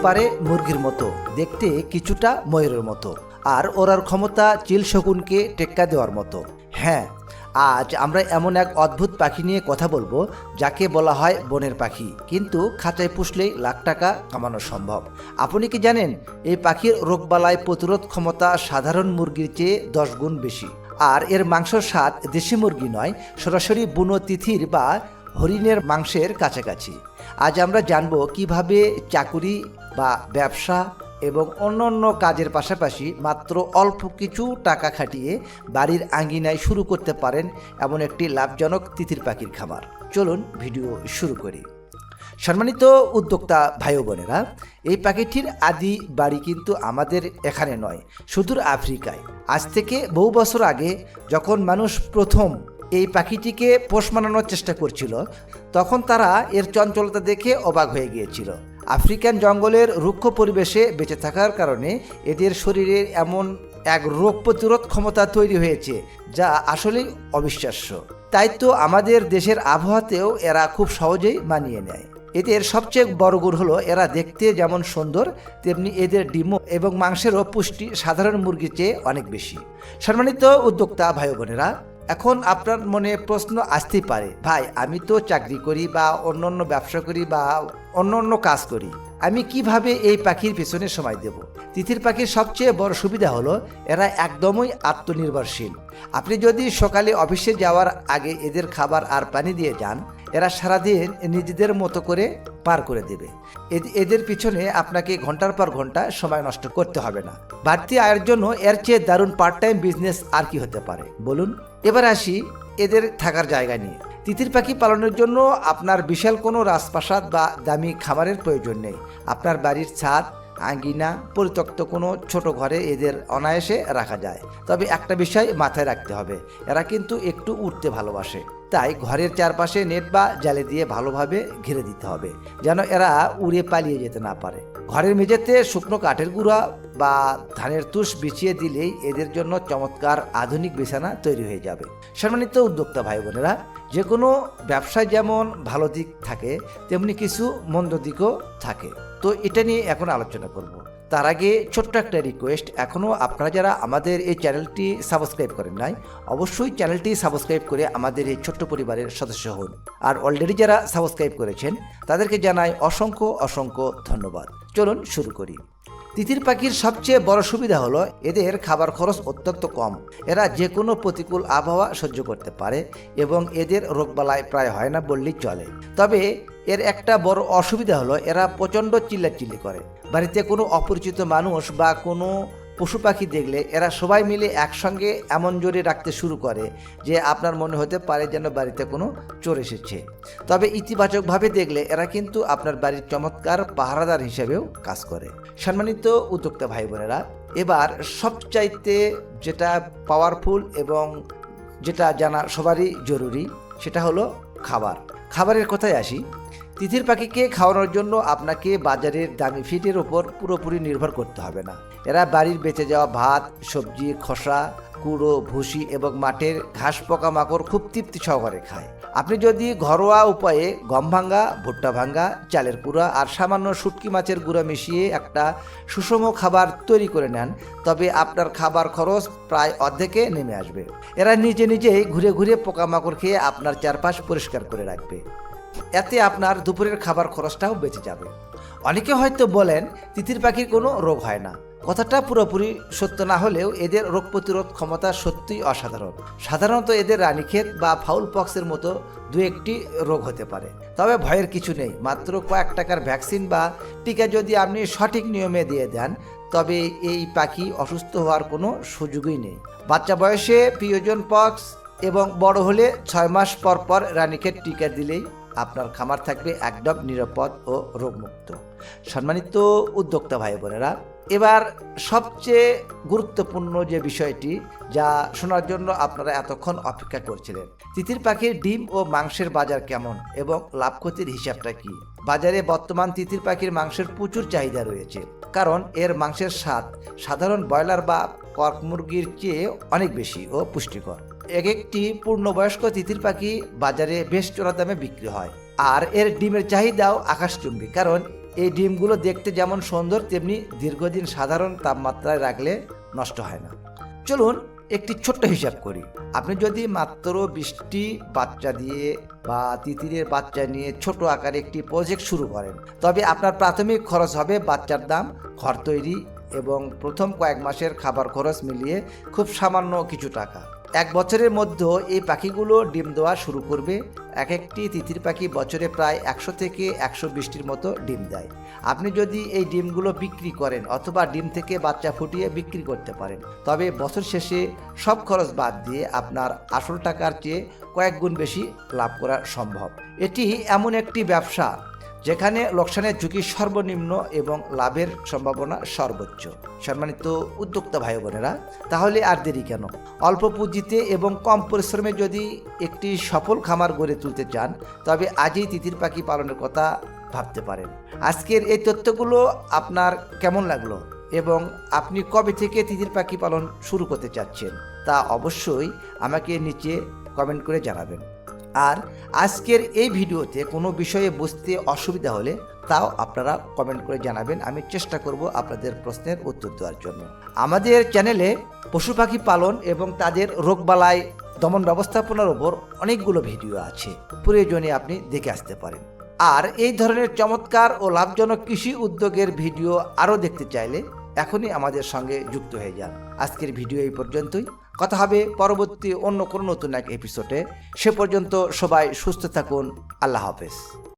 পারে মুরগির মতো, দেখতে কিছুটা ময়ূরের মতো, আর ওড়ার ক্ষমতা চিল শকুনকে টেক্কা দেওয়ার মতো। হ্যাঁ, আজ আমরা এমন এক অদ্ভুত পাখি নিয়ে কথা বলবো যাকে বলা হয় বনের পাখি, কিন্তু খাঁচায় পুষলেই লাখ টাকা কামানো সম্ভব। আপনি কি জানেন এই পাখির রোগবালাই প্রতিরোধ ক্ষমতা সাধারণ মুরগির চেয়ে 10 গুণ বেশি, আর এর মাংসর স্বাদ দেশি মুরগি নয়, সরাসরি বুনো তিথির বা হরিণের মাংসের কাছাকাছি। আজ আমরা জানবো কিভাবে চাকুরি বা ব্যবসা এবং অন্যান্য কাজের পাশাপাশি মাত্র অল্প কিছু টাকা খাটিয়ে বাড়ির আঙ্গিনায় শুরু করতে পারেন এমন একটি লাভজনক তিতির পাখির খামার। চলুন ভিডিও শুরু করি। সম্মানিত উদ্যোক্তা ভাই বোনেরা, এই পাখিটির আদি বাড়ি কিন্তু আমাদের এখানে নয়, সুদূর আফ্রিকায়। আজ থেকে বহু বছর আগে যখন মানুষ প্রথম এই পাখিটিকে পোষ মানানোর চেষ্টা করছিল, তখন তারা এর চঞ্চলতা দেখে অবাক হয়ে গিয়েছিল। আফ্রিকান জঙ্গলের রুক্ষ পরিবেশে বেঁচে থাকার কারণে এদের শরীরের এমন এক রোগ প্রতিরোধ ক্ষমতা তৈরি হয়েছে যা আসলেই অবিশ্বাস্য। তাই তো আমাদের দেশের আবহাওয়াতেও এরা খুব সহজেই মানিয়ে নেয়। এদের সবচেয়ে বড় গুণ হলো এরা দেখতে যেমন সুন্দর, তেমনি এদের ডিম এবং মাংসেরও পুষ্টি সাধারণ মুরগির চেয়ে অনেক বেশি। সম্মানিত উদ্যোক্তা ভাই বোনেরা, এখন আপনার মনে প্রশ্ন আসতেই পারে, ভাই আমি তো চাকরি করি বা অন্য ব্যবসা করি বা অন্য কাজ করি, আমি কিভাবে এই পাখির পেছনে সময় দেব? তিতির পাখির সবচেয়ে বড় সুবিধা হলো এরা একদমই আত্মনির্ভরশীল। আপনি যদি সকালে অফিসে যাওয়ার আগে এদের খাবার আর পানি দিয়ে যান, এরা সারাদিন নিজেদের মতো করে পার করে দেবে। এদের পিছনে আপনাকে ঘন্টার পর ঘন্টা সময় নষ্ট করতে হবে না। বাড়তি আয়ের জন্য এর চেয়ে দারুণ পার্ট টাইম বিজনেস আর কি হতে পারে বলুন। এবার আসি এদের থাকার জায়গা নিয়ে। তিতির পাখি পালনের জন্য আপনার বিশাল কোনো রাজপ্রাসাদ বা দামি খামারের প্রয়োজন নেই। আপনার বাড়ির ছাদ, আঙ্গিনা, পরিত্যক্ত কোনো ছোট ঘরে এদের অনায়াসে রাখা যায়। তবে একটা বিষয় মাথায় রাখতে হবে, এরা কিন্তু একটু উঠতে ভালোবাসে। তাই ঘরের চারপাশে নেট বা জালে দিয়ে ভালোভাবে ঘিরে দিতে হবে, যেন এরা উড়ে পালিয়ে যেতে না পারে। ঘরের মেঝেতে শুকনো কাঠের গুঁড়া বা ধানের তুষ বিছিয়ে দিলেই এদের জন্য চমৎকার আধুনিক বিছানা তৈরি হয়ে যাবে। সম্মানিত উদ্যোক্তা ভাই বোনেরা, যে কোনো ব্যবসায় যেমন ভালো দিক থাকে, তেমনি কিছু মন্দ দিকও থাকে। তো এটা নিয়ে এখন আলোচনা করব। তার আগে ছোট্ট একটা রিকোয়েস্ট, এখনও আপনারা যারা আমাদের এই চ্যানেলটি সাবস্ক্রাইব করেন নাই, অবশ্যই চ্যানেলটি সাবস্ক্রাইব করে আমাদের এই ছোট্ট পরিবারের সদস্য হন। আর অলরেডি যারা সাবস্ক্রাইব করেছেন তাদেরকে জানাই অসংখ্য অসংখ্য ধন্যবাদ। চলুন শুরু করি। তিতির পাখির সবচেয়ে বড় সুবিধা হলো এদের খাবার খরচ অত্যন্ত কম। এরা যে কোনো প্রতিকূল আবহাওয়া সহ্য করতে পারে এবং এদের রোগবালাই প্রায় হয় না বললেই চলে। তবে এর একটা বড় অসুবিধা হলো এরা প্রচণ্ড চিল্লাচিল্লি করে। বাড়িতে কোনো অপরিচিত মানুষ বা কোনো পশু পাখি দেখলে এরা সবাই মিলে একসঙ্গে এমন জোরে ডাকতে শুরু করে যে আপনার মনে হতে পারে যেন বাড়িতে কোনো চোর এসেছে। তবে ইতিবাচকভাবে দেখলে এরা কিন্তু আপনার বাড়ির চমৎকার পাহারাদার হিসেবেও কাজ করে। সম্মানিত উদ্যোক্তা ভাই বোনেরা, এবার সবচাইতে যেটা পাওয়ারফুল এবং যেটা জানা সবারই জরুরি, সেটা হলো খাবারের কথায় আসি। তিতির পাখিকে খাওয়ানোর জন্য আপনাকে বাজারের দামি ফিডের ওপর পুরোপুরি নির্ভর করতে হবে না। এরা বাড়ির বেঁচে যাওয়া ভাত, সবজি, খোসা, কুড়ো, ভুসি এবং মাঠের ঘাস পোকামাকড় খুব তৃপ্তি সহকারে খায়। আপনি যদি ঘরোয়া উপায়ে গম ভাঙ্গা, ভুট্টা ভাঙ্গা, চালের গুঁড়া আর সামান্য শুটকি মাছের গুঁড়া মিশিয়ে একটা সুষম খাবার তৈরি করে নেন, তবে আপনার খাবার খরচ প্রায় অর্ধেকে নেমে আসবে। এরা নিজেই ঘুরে ঘুরে পোকামাকড় খেয়ে আপনার চারপাশ পরিষ্কার করে রাখবে। এতে আপনার দুপুরের খাবার খরচটাও বেঁচে যাবে। অনেকে হয়তো বলেন তিতির পাখির কোনো রোগ হয় না। কথাটা পুরোপুরি সত্য না হলেও এদের রোগ প্রতিরোধ ক্ষমতা সত্যিই অসাধারণ। সাধারণত এদের রানীক্ষেত বা ফাউল পক্সের মতো দু একটি রোগ হতে পারে, তবে ভয়ের কিছু নেই। মাত্র কয়েক টাকার ভ্যাকসিন বা টিকা যদি আপনি সঠিক নিয়মে দিয়ে দেন, তবে এই পাখি অসুস্থ হওয়ার কোনো সুযোগই নেই। বাচ্চা বয়সে পিওজন পক্স এবং বড় হলে 6 মাস পর পর রানীক্ষেত টিকা দিলেই আপনার খামার থাকবে একদম নিরাপদ ও রোগমুক্ত। সম্মানিত উদ্যোক্তা ভাই বোনেরা, এবার সবচেয়ে গুরুত্বপূর্ণ যে বিষয়টি যা শোনার জন্য আপনারা এতক্ষণ অপেক্ষা করছিলেন, তিতির পাখির ডিম ও মাংসের বাজার কেমন এবং লাভ ক্ষতির হিসাবটা কি। বাজারে বর্তমান তিতির পাখির মাংসের প্রচুর চাহিদা রয়েছে, কারণ এর মাংসের স্বাদ সাধারণ ব্রয়লার বা কক মুরগির চেয়ে অনেক বেশি ও পুষ্টিকর। একটি পূর্ণবয়স্ক তিতির পাখি বাজারে বেশ চড়া দামে বিক্রি হয়, আর এর ডিমের চাহিদাও আকাশচুম্বী, কারণ এই ডিমগুলো দেখতে যেমন সুন্দর তেমনি দীর্ঘদিন সাধারণ তাপমাত্রায় রাখলে নষ্ট হয় না। চলুন একটি ছোট্ট হিসাব করি। আপনি যদি মাত্র 20টি বাচ্চা দিয়ে বা তিতিরের বাচ্চা নিয়ে ছোট আকারে একটি প্রজেক্ট শুরু করেন, তবে আপনার প্রাথমিক খরচ হবে বাচ্চার দাম, ঘর তৈরি এবং প্রথম কয়েক মাসের খাবার খরচ মিলিয়ে খুব সামান্য কিছু টাকা। 1 বছরের মধ্যে এই পাখিগুলো ডিম দেওয়া শুরু করবে। এক একটি তিতির পাখি বছরে প্রায় 100 থেকে 120টির মতো ডিম দেয়। আপনি যদি এই ডিমগুলো বিক্রি করেন অথবা ডিম থেকে বাচ্চা ফুটিয়ে বিক্রি করতে পারেন, তবে বছর শেষে সব খরচ বাদ দিয়ে আপনার আসল টাকার চেয়ে কয়েক গুণ বেশি লাভ করা সম্ভব। এটি এমন একটি ব্যবসা যেখানে লোকসানের ঝুঁকি সর্বনিম্ন এবং লাভের সম্ভাবনা সর্বোচ্চ। সম্মানিত উদ্যোক্তা ভাই বোনেরা, তাহলে আর দেরি কেন? অল্প পুঁজিতে এবং কম পরিশ্রমে যদি একটি সফল খামার গড়ে তুলতে চান, তবে আজই তিতির পাখি পালনের কথা ভাবতে পারেন। আজকের এই তথ্যগুলো আপনার কেমন লাগলো এবং আপনি কবে থেকে তিতির পাখি পালন শুরু করতে চাচ্ছেন তা অবশ্যই আমাকে নিচে কমেন্ট করে জানাবেন। আর আজকের এই ভিডিওতে কোনো বিষয়ে বুঝতে অসুবিধা হলে তাও আপনারা কমেন্ট করে জানাবেন। আমি চেষ্টা করব আপনাদের প্রশ্নের উত্তর দেওয়ার জন্য। আমাদের চ্যানেলে পশু পাখি পালন এবং তাদের রোগবালাই দমন ব্যবস্থাপনার উপর অনেকগুলো ভিডিও আছে, প্রয়োজনে আপনি দেখে আসতে পারেন। আর এই ধরনের চমৎকার ও লাভজনক কৃষি উদ্যোগের ভিডিও আরও দেখতে চাইলে এখনই আমাদের সঙ্গে যুক্ত হয়ে যান। আজকের ভিডিও এই পর্যন্তই। কথা হবে পরবর্তী অন্য কোনো নতুন এক এপিসোডে। সে পর্যন্ত সবাই সুস্থ থাকুন। আল্লাহ হাফেজ।